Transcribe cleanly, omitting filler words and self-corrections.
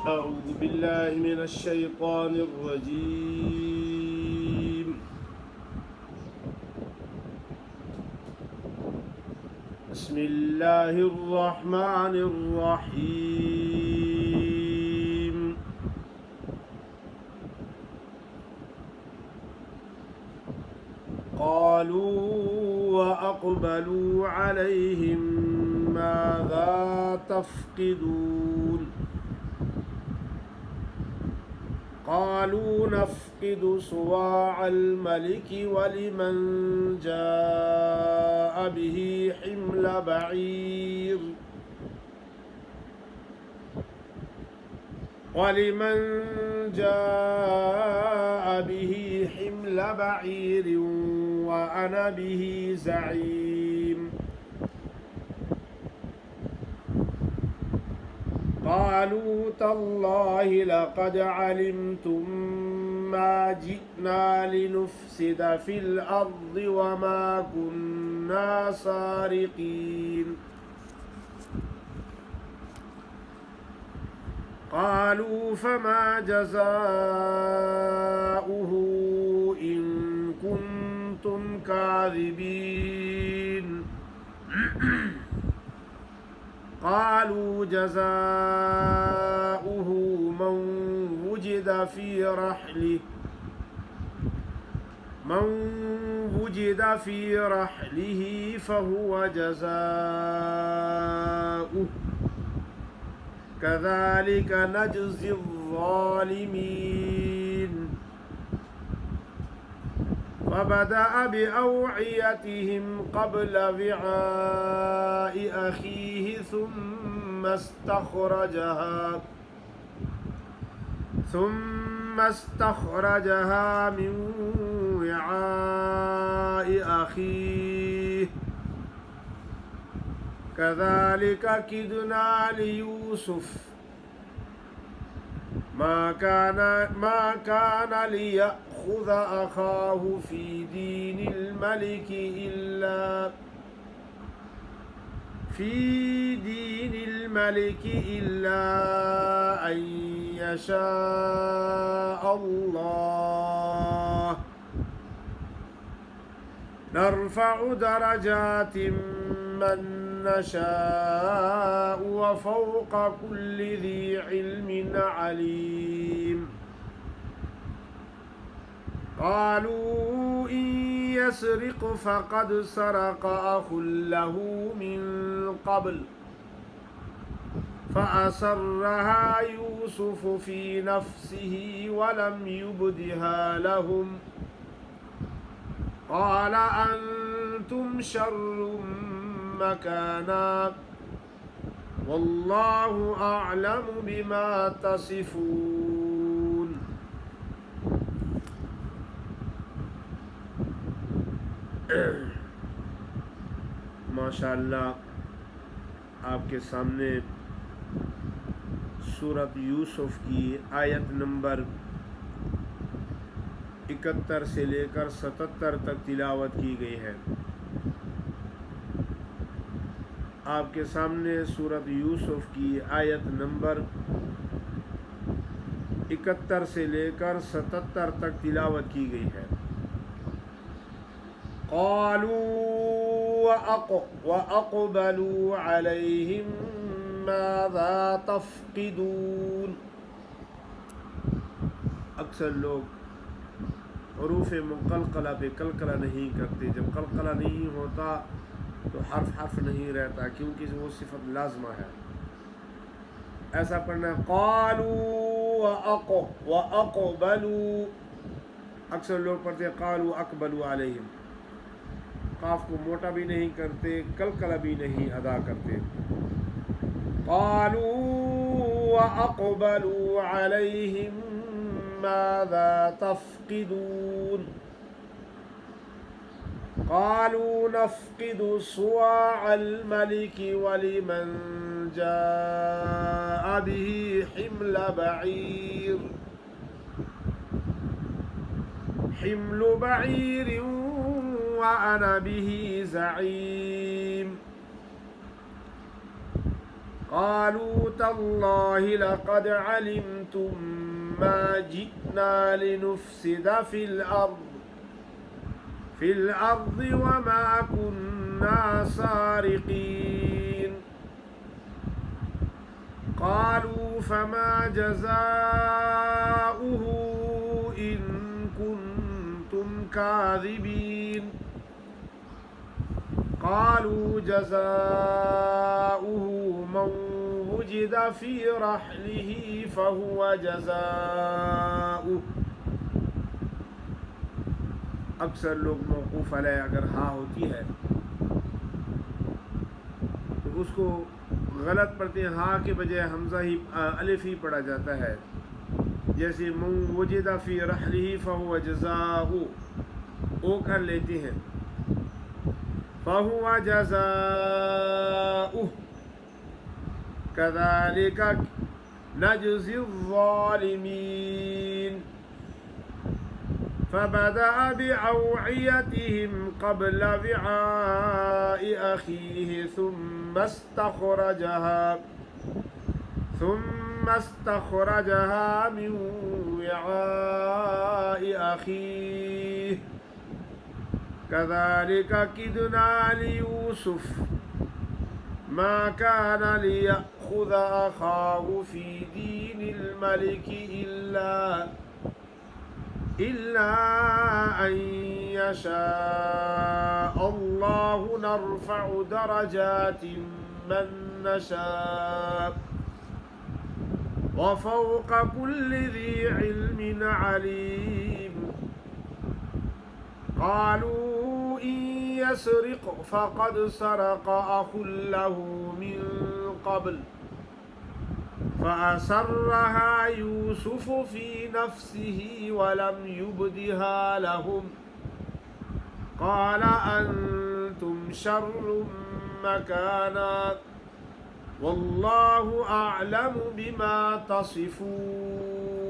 أعوذ بالله من الشيطان الرجيم. بسم الله الرحمن الرحيم. قالوا وأقبلوا عليهم ماذا تفقدون قالوا نفقد صواع الملك ولمن جاء به حمل بعير وأنا به زعيم. قالوا تالله لقد علمتم ما جئنا لنفسد في الأرض وما كنا سارقين. قالوا فما جزاؤه إن كنتم كاذبين. قالوا جزاؤه من وجد في رحله فهو جزاؤه كذلك نجزي الظالمين. فبدأ بأوعيتهم قبل وعاء أخيه ثم استخرجها من وعاء أخيه كذلك كدنا ليوسف ما كان ليأخذ أخاه في دين الملك إلا أن يشاء الله نرفع درجات من نشاء وفوق كل ذي علم عليم. قالوا إن يسرق فقد سرق أخ له من قبل فأسرها يوسف في نفسه ولم يبدها لهم قال أنتم شر مكانا والله أعلم بما تصفون. माशाअल्लाह आपके सामने सूरत यूसुफ की आयत नंबर 71 से लेकर 77 तक तिलावत की गई है। आपके सामने सूरत यूसुफ की आयत नंबर 71 से लेकर 77 तक तिलावत की गई है। قالوا وأقبلوا عليهم ماذا تفقدون। अक्सर लोग हरूफ मुक़ल्क़ला पे कलकला नहीं करते। जब कलकला नहीं होता तो हर्फ नहीं रहता, क्योंकि वो सिफत लाज़िमा है। ऐसा पढ़ना क़ालू व अक़बलू। अक्सर लोग पढ़ते क़ालू अक़बलू अलैहिम, काफ को मोटा भी नहीं करते, कलकला भी नहीं अदा करते। क़ालू व अक़बलू अलैहिम माज़ा तफ़क़िदून। क़ालू नफ़क़िदु सुवाअ अल-मलिक वलिमन जाअ बिही हिम्लु बईर وأنا به زعيم। قالوا تالله لقد علمتم ما جئنا لنفسد في الأرض وما كنا سارقين قالوا فما جزاؤه إن كنتم كاذبين قالوا جزاؤه من وجد في رحله فهو جزاؤه. अक्सर लोग मौकूफ़ अलैह अगर हाँ होती है तो उसको गलत पढ़ते हैं, हाँ के बजाय हमज़ा ही अलिफ ही पढ़ा जाता है। जैसे मन वजिदा फ़ी रहलिही फ़हुव जज़ाउ ओ कर लेते हैं, फ़हुव जज़ाउ कज़ालिका नजज़ि ज़ालिमीन فبدأ بأوعيتهم قبل وعاء أخيه ثم استخرجها من وعاء أخيه كذلك كدنا ليوسف ما كان ليأخذ أخاه في دين الملك إلا أن يشاء الله نرفع درجات من نشاء وفوق كل ذي علم عليم قالوا إن يسرق فقد سرق أخ له من قبل فأسرها يوسف في نفسه ولم يبدها لهم قال أنتم شر مكانا والله أعلم بما تصفون.